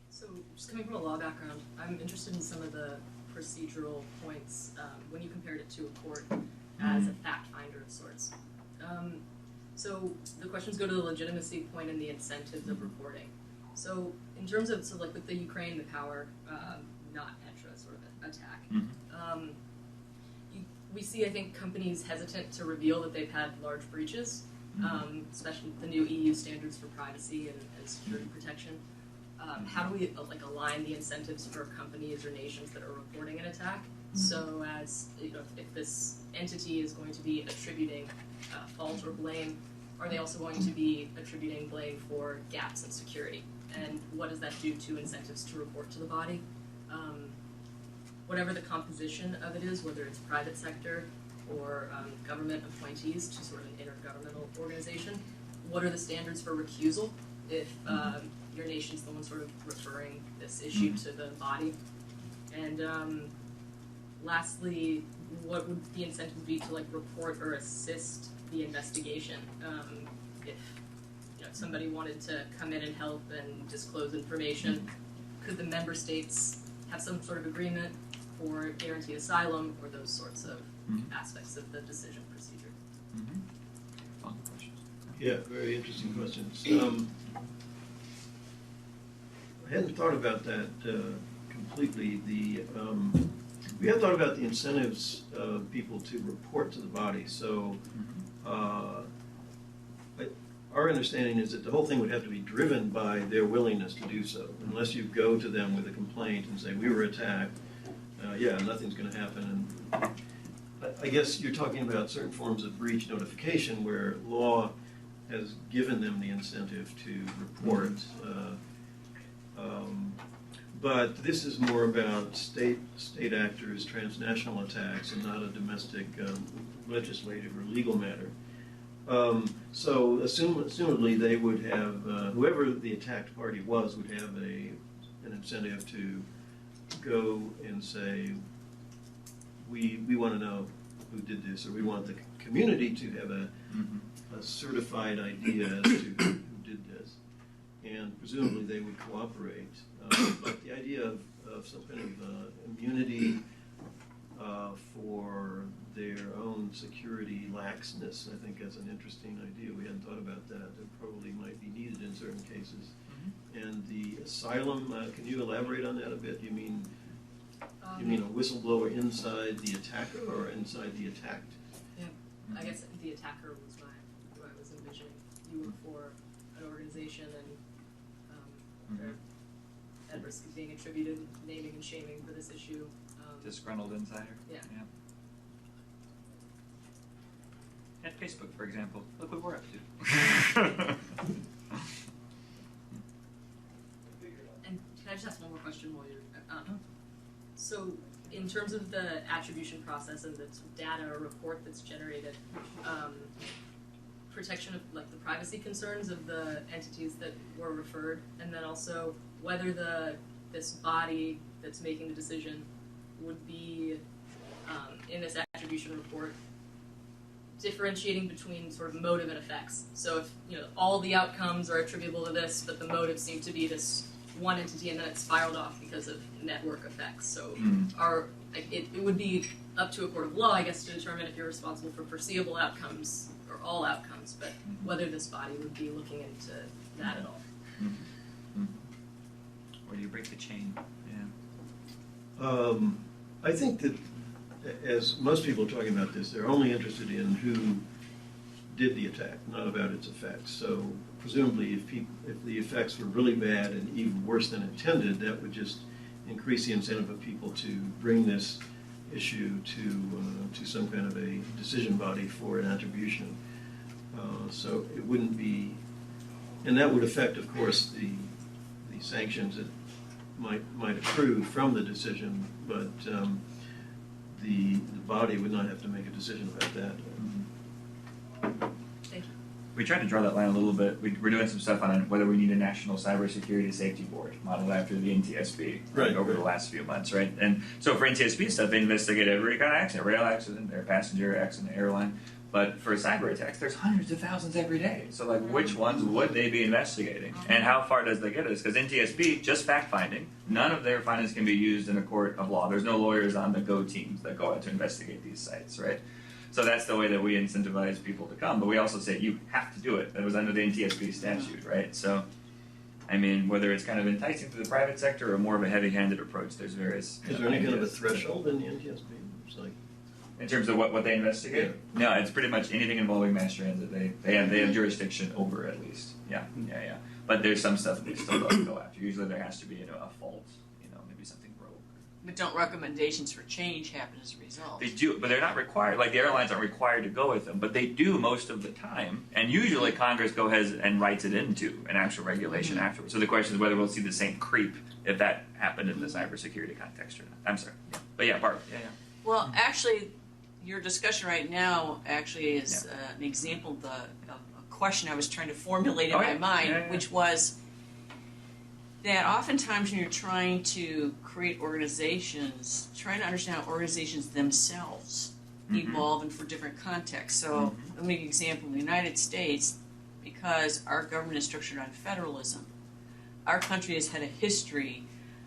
So, just coming from a law background, I'm interested in some of the procedural points when you compared it to a court as a fact finder of sorts. So, the questions go to the legitimacy point and the incentives of reporting. So, in terms of, like with the Ukraine, the power, not Petra sort of attack, we see, I think, companies hesitant to reveal that they've had large breaches, especially the new EU standards for privacy and security protection. How do we align the incentives for companies or nations that are reporting an attack, so as if this entity is going to be attributing fault or blame, are they also going to be attributing blame for gaps in security? And what does that do to incentives to report to the body? Whatever the composition of it is, whether it's private sector or government appointees to sort of an intergovernmental organization, what are the standards for recusal if your nation's the one sort of referring this issue to the body? And lastly, what would the incentive be to report or assist the investigation? If somebody wanted to come in and help and disclose information, could the member states have some sort of agreement for guaranteed asylum or those sorts of aspects of the decision procedure? Fun questions. yeah, very interesting questions. I hadn't thought about that completely. We had thought about the incentives of people to report to the body. So our understanding is that the whole thing would have to be driven by their willingness to do so. Unless you go to them with a complaint and say, we were attacked, nothing's going to happen. And I guess you're talking about certain forms of breach notification where law has given them the incentive to report. But this is more about state actors, transnational attacks, and not a domestic legislative or legal matter. So assumedly they would have, whoever the attacked party was would have an incentive to go and say, we want to know who did this, or we want the community to have a certified idea as to who did this. And presumably they would cooperate. But the idea of some kind of immunity for their own security laxness, I think, is an interesting idea. We hadn't thought about that. It probably might be needed in certain cases. And the asylum, can you elaborate on that a bit? You mean a whistleblower inside the attacker or inside the attacked? Yeah, I guess the attacker was who I was envisioning. You were for an organization and they're at risk of being attributed naming and shaming for this issue. Disgruntled insider. Yeah. At Facebook, for example, look what we're up to. And can I just ask one more question while you're so in terms of the attribution process and the data or report that's generated, protection of the privacy concerns of the entities that were referred, and then also whether this body that's making the decision would be in this attribution report differentiating between sort of motive and effects. So if all the outcomes are attributable to this, but the motive seemed to be this one entity, and then it spiraled off because of network effects. So it would be up to a court of law, I guess, to determine if you're responsible for foreseeable outcomes or all outcomes, but whether this body would be looking into that at all. Where do you break the chain? I think that, as most people are talking about this, they're only interested in who did the attack, not about its effects. So presumably, if the effects were really bad and even worse than intended, that would just increase the incentive of people to bring this issue to some kind of a decision body for an attribution. So it wouldn't be, and that would affect, of course, the sanctions that might accrue from the decision, but the body would not have to make a decision about that. Thank you. We tried to draw that line a little bit. We're doing some stuff on whether we need a national cybersecurity safety board modeled after the NTSB over the last few months, right? And so for NTSB stuff, they investigate every kind of accident, rail accident, air passenger accident, airline. But for cyber attacks, there's hundreds of thousands every day. So like, which ones would they be investigating? And how far does they get us? Because NTSB, just fact-finding, none of their findings can be used in a court of law. There's no lawyers on the GO teams that go out to investigate these sites, right? So that's the way that we incentivize people to come. But we also say, you have to do it. That was under the NTSB statute, right? So, I mean, whether it's kind of enticing to the private sector or more of a heavy-handed approach, there's various Is there any kind of a threshold in the NTSB? It's like, in terms of what they investigate? No, it's pretty much anything involving mass transit. They have jurisdiction over, at least. Yeah. But there's some stuff that they still don't go after. Usually there has to be a fault, maybe something broke. But don't recommendations for change happen as a result? They do, but they're not required. Like the airlines aren't required to go with them, but they do most of the time. And usually Congress goes ahead and writes it into an actual regulation afterwards. So the question is whether we'll see the same creep if that happened in the cybersecurity context or not. I'm sorry. Yeah. But yeah, Barb. Yeah. Well, actually, your discussion right now actually is an example of a question I was trying to formulate in my mind, which was that oftentimes when you're trying to create organizations, trying to understand how organizations themselves evolve and for different contexts. So let me give you an example. In the United States, because our government is structured on federalism, our country has had a history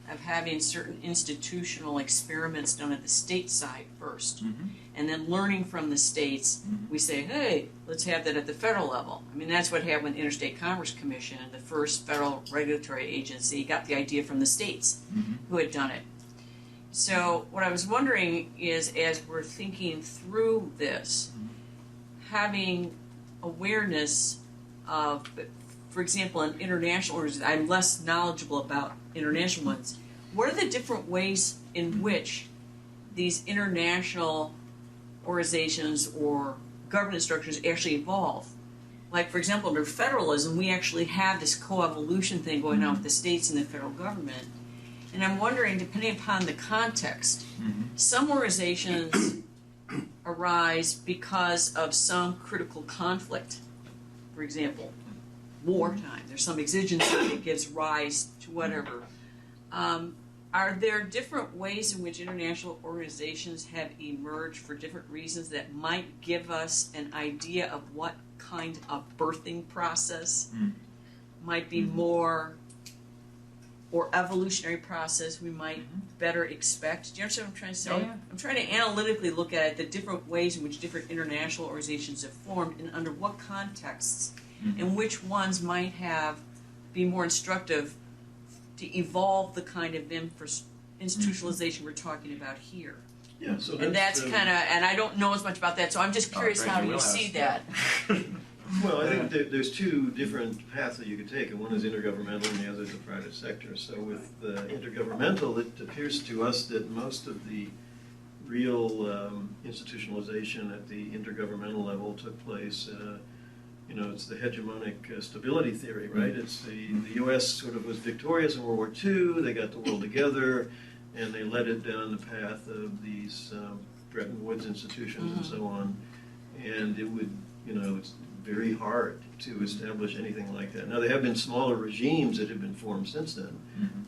of having certain institutional experiments done at the state side first. And then learning from the states, we say, hey, let's have that at the federal level. I mean, that's what happened with the Interstate Commerce Commission, the first federal regulatory agency, got the idea from the states who had done it. So what I was wondering is, as we're thinking through this, having awareness of, for example, an international organization, I'm less knowledgeable about international ones. What are the different ways in which these international organizations or governance structures actually evolve? Like, for example, under federalism, we actually have this coevolution thing going on with the states and the federal government. And I'm wondering, depending upon the context, some organizations arise because of some critical conflict. For example, wartime. There's some exigency that gives rise to whatever. Are there different ways in which international organizations have emerged for different reasons that might give us an idea of what kind of birthing process might be more, or evolutionary process we might better expect? Do you understand what I'm trying to say? Oh, yeah. I'm trying to analytically look at it, the different ways in which different international organizations have formed and under what contexts, and which ones might be more instructive to evolve the kind of institutionalization we're talking about here. yeah, so And that's kind of, and I don't know as much about that, so I'm just curious how you see that. Well, I think there's two different paths that you could take, and one is intergovernmental and the other is the private sector. So with the intergovernmental, it appears to us that most of the real institutionalization at the intergovernmental level took place. It's the hegemonic stability theory, right? It's the U.S. sort of was victorious in World War II. They got the world together, and they led it down the path of these Bretton Woods institutions and so on. And it would, it's very hard to establish anything like that. Now, there have been smaller regimes that have been formed since then,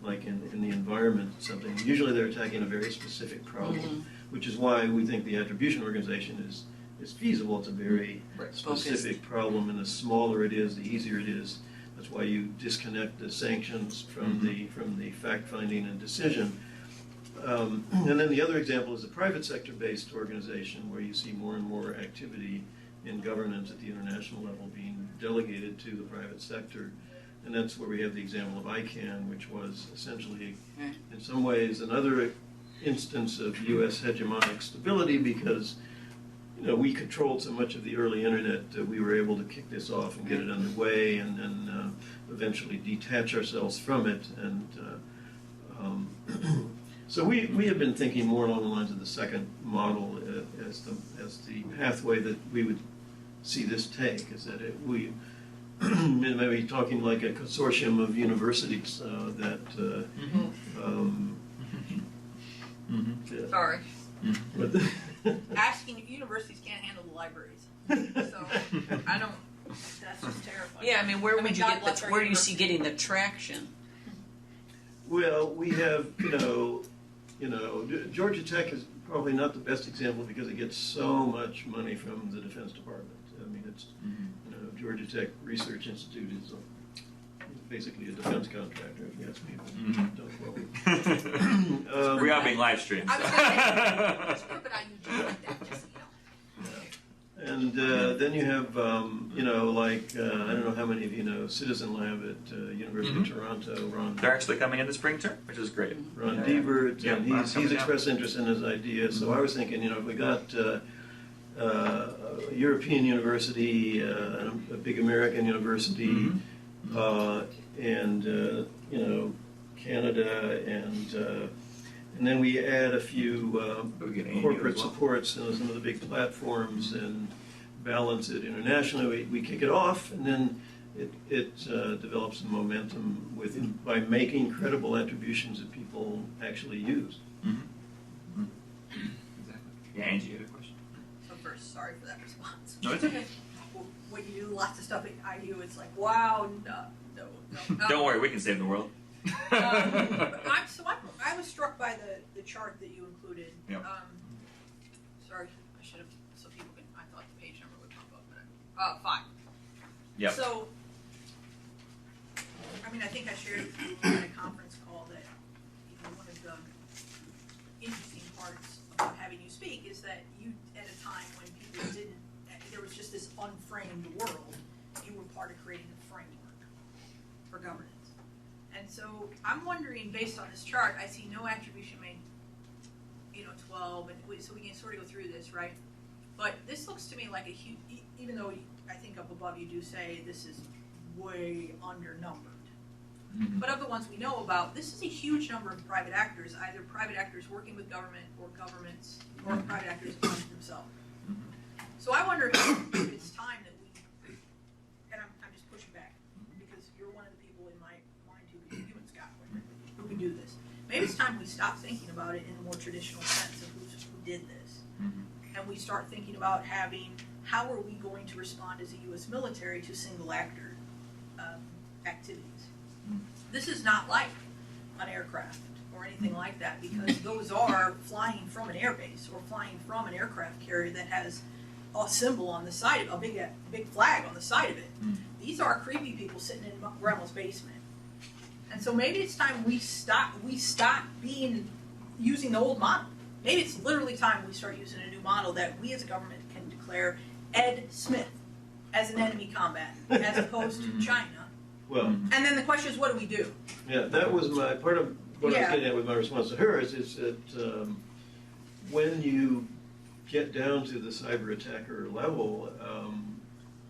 like in the environment, something. Usually they're attacking a very specific problem, which is why we think the Attribution organization is is feasible. It's a very Right. specific problem, and the smaller it is, the easier it is. That's why you disconnect the sanctions from the fact-finding and decision. And then the other example is a private sector-based organization where you see more and more activity in governance at the international level being delegated to the private sector. And that's where we have the example of ICANN, which was essentially, in some ways, another instance of U.S. hegemonic stability because, we controlled so much of the early internet that we were able to kick this off and get it underway and then eventually detach ourselves from it. And so we have been thinking more along the lines of the second model as the pathway that we would see this take, is that we maybe talking like a consortium of universities that Sorry. But Asking universities can't handle the libraries. So I don't, that's just terrifying. Yeah, I mean, where would you God get bless the, our where do you see university. getting the traction? well, we have Georgia Tech is probably not the best example because it gets so much money from the Defense Department. I mean, it's Georgia Tech Research Institute is basically a defense contractor, if you ask me. Don't quote me. We are being live streamed. I was going to say, let's group it on YouTube like that, just so you know. And then you have, I don't know how many of you know Citizen Lab at University of Toronto. Ron They're actually coming in the spring term, which is great. Ron Devert, Yeah, and Ron's he's coming expressed interest in his idea. So I was thinking, if we got a European university, a big American university, and Canada, and then we add a few We get AU corporate as well. supports and some of the big platforms and balance it internationally. We kick it off, and then it develops some momentum by making credible attributions that people actually use. Exactly. Yeah, Angie, you had a question? So first, sorry for that response. No, it's okay. When you do lots of stuff at IU, it's like, wow, no. Don't worry, we can save the world. I was struck by the chart that you included. Yep. Sorry, I should have, so people can, I thought the page number would pop up, but 5. Yep. So, I think I shared with you at a conference call that, one of the interesting parts about having you speak is that you, at a time when people there was just this unframed world, you were part of creating a framework for governance. And so I'm wondering, based on this chart, I see no attribution made, 12, and so we can sort of go through this, right? But this looks to me like a huge, even though I think up above you do say this is way undernumbered. But of the ones we know about, this is a huge number of private actors, either private actors working with government or governments, or private actors among themselves. So I wonder if it's time that we, and I'm just pushing back, because you're one of the people in my mind you and Scott, who can do this. Maybe it's time we stop thinking about it in a more traditional sense of who did this. And we start thinking about how are we going to respond as a U.S. military to single actor activities. This is not like an aircraft or anything like that, because those are flying from an airbase or flying from an aircraft carrier that has a symbol on the side of it, a big flag on the side of it. These are creepy people sitting in grandma's basement. And so maybe it's time we stop using the old model. Maybe it's literally time we start using a new model that we as a government can declare Ed Smith as an enemy combatant as opposed to China. Well, And then the question is, what do we do? yeah, that was part of what I was getting at with my response to her is that when you get down to the cyber attacker level,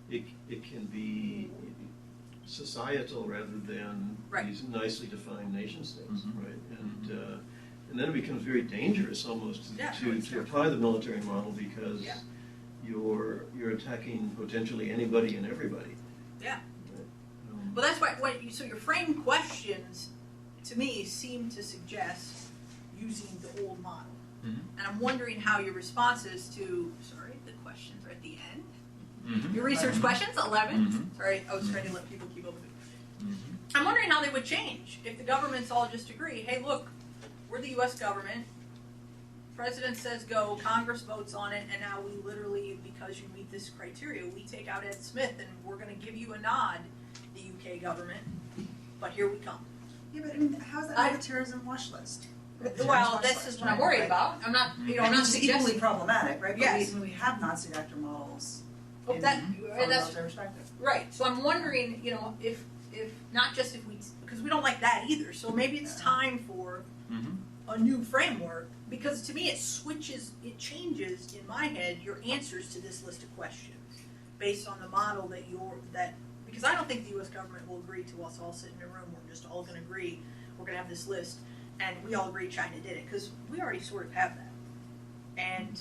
it can be societal rather than these nicely defined nation states, right? And then it becomes very dangerous almost to apply the military model because you're attacking potentially anybody and everybody. Yeah. Well, that's why. So your framed questions, to me, seem to suggest using the old model. And I'm wondering how your responses to the questions are at the end. Your research questions, 11. Sorry, I was trying to let people keep up with it. I'm wondering how they would change if the governments all just agree, hey, look, we're the U.S. government. President says go, Congress votes on it, and now we literally, because you meet this criteria, we take out Ed Smith and we're gonna give you a nod, the UK government, but here we come. Yeah, but I mean, how's that not a terrorism watch list? Well, this is what I'm worried about. I'm not, you know, I'm not It's equally suggesting. problematic, right? But Yes. we have Nazi actor models. Oh, in that- from and that's- military perspective. Right, so I'm wondering, you know, if, not just if we, because we don't like that either, so maybe it's time for a new framework, because to me it changes in my head your answers to this list of questions based on the model because I don't think the US government will agree to us all sit in a room, we're just all gonna agree, we're gonna have this list, and we all agree China did it, because we already sort of have that. And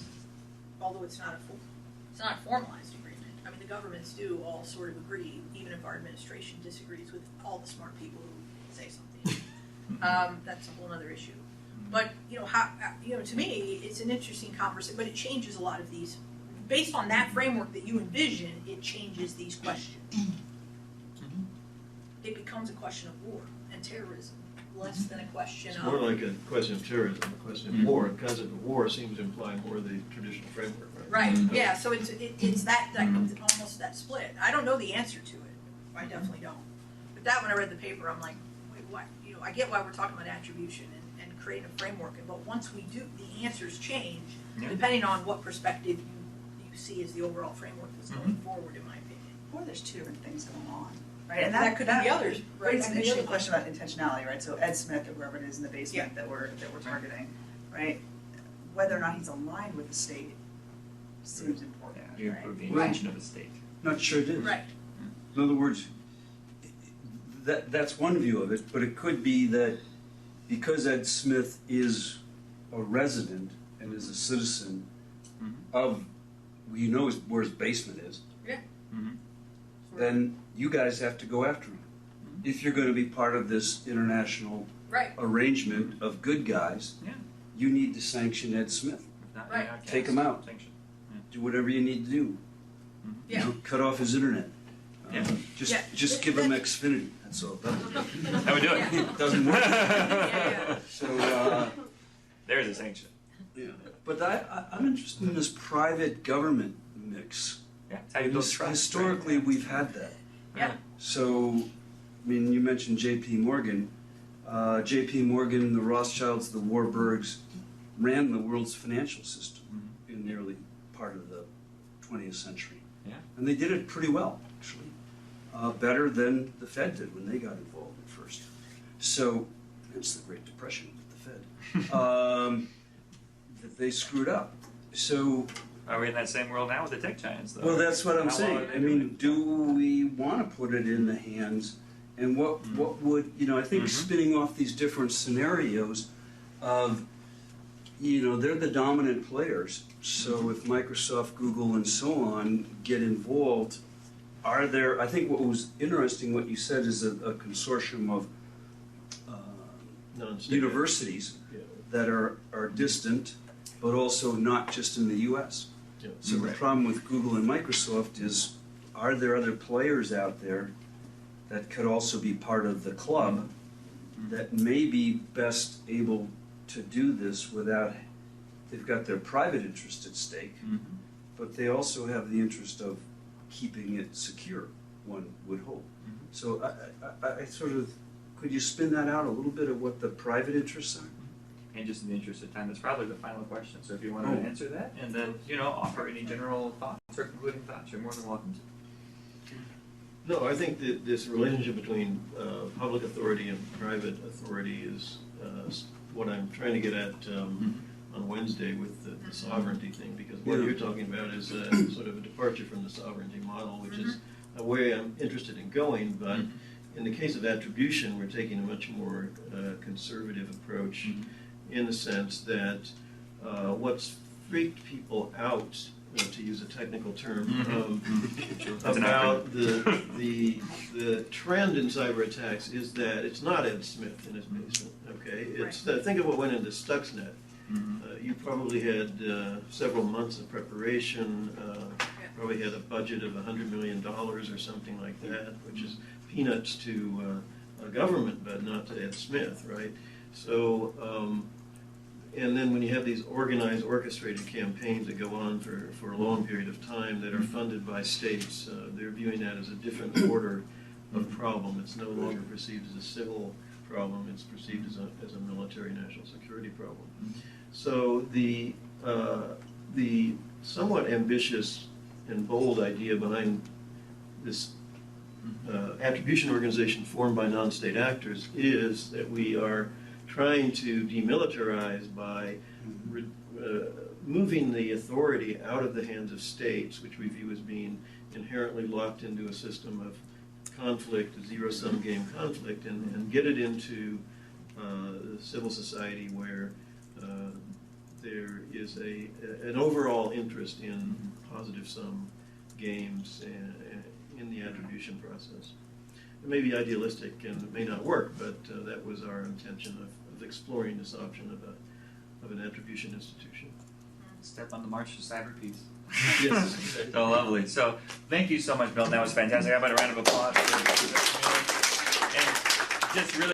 although it's not a formalized agreement, I mean, the governments do all sort of agree, even if our administration disagrees with all the smart people who say something. That's a whole other issue. But, you know, to me, it's an interesting conversation, but it changes a lot of these. Based on that framework that you envision, it changes these questions. It becomes a question of war and terrorism, less than a question It's of. more like a question of terrorism, a question of war, and concept of war seems to imply more the traditional framework, right? Right, yeah, so it's that almost that split. I don't know the answer to it. I definitely don't. But that when I read the paper, I'm like, wait, what? You know, I get why we're talking about attribution and creating a framework, but once we do, the answers change depending on what perspective you see as the overall framework that's going forward, in my opinion. Or there's two different things going on, right? And That could be the others, right? It's an And the interesting other- question about intentionality, right? So Ed Smith or whoever it is in the basement that we're targeting, right? Whether or not he's aligned with the state seems important, Yeah, you right? improve the intention of the state. Not sure it is. Right. In other words, that's one view of it, but it could be that because Ed Smith is a resident and is a citizen of, you know where his basement is, then you guys have to go after him. If you're going to be part of this international Right. arrangement of good guys, Yeah. you need to sanction Ed Smith. If not, Right. yeah, Take him out. Sanction. Do whatever you need to do. Yeah. You know, cut off his internet. Yeah. Just give him Xfinity. That's all. That would do it. It doesn't work. Yeah. So, There's a sanction. yeah. But I'm interested in this private government mix. Yeah, it's how you build trust. Historically, right? we've had that. Yeah. So, I mean, you mentioned J.P. Morgan. J.P. Morgan, the Rothschilds, the Warburgs ran the world's financial system in the early part of the 20th century. Yeah. And they did it pretty well, actually. Better than the Fed did when they got involved at first. So, it's the Great Depression with the Fed. That they screwed up. So, Are we in that same world now with the tech giants, though? well, that's what I'm How saying. well are they I doing mean, do we want to put it in the hands? And what would, you know, I think spinning off these different scenarios of, you know, they're the dominant players. So if Microsoft, Google, and so on get involved, are there, I think what was interesting, what you said is a consortium of Non-state. universities Yeah. that are distant, but also not just in the US. Yeah. So the problem with Google and Microsoft is, are there other players out there that could also be part of the club that may be best able to do this without, they've got their private interest at stake, but they also have the interest of keeping it secure, one would hope. So I sort of, could you spin that out a little bit of what the private interests are? And just in the interest of time, that's probably the final question. So if you want to answer that, and then offer any general thoughts or concluding thoughts, you're more than welcome to. No, I think that this relationship between public authority and private authority is what I'm trying to get at on Wednesday with the sovereignty thing, because what you're talking about is sort of a departure from the sovereignty model, which is a way I'm interested in going, but in the case of attribution, we're taking a much more conservative approach in the sense that what's freaked people out, to use a technical term, about the trend in cyberattacks is that it's not Ed Smith in his basement. Okay, it's think of what went into Stuxnet. You probably had several months of preparation. Probably had a budget of $100 million or something like that, which is peanuts to a government, but not to Ed Smith, right? So And then when you have these organized, orchestrated campaigns that go on for a long period of time that are funded by states, they're viewing that as a different order of problem. It's no longer perceived as a civil problem, it's perceived as a military national security problem. So the somewhat ambitious and bold idea behind this attribution organization formed by non-state actors is that we are trying to demilitarize by moving the authority out of the hands of states, which we view as being inherently locked into a system of conflict, a zero-sum game conflict, and get it into civil society where there is an overall interest in positive-sum games in the attribution process. It may be idealistic and it may not work, but that was our intention of exploring this option of an attribution institution. Step on the march to cyber peace. Yes. So lovely. So thank you so much, Milton. That was fantastic. How about a round of applause for and just really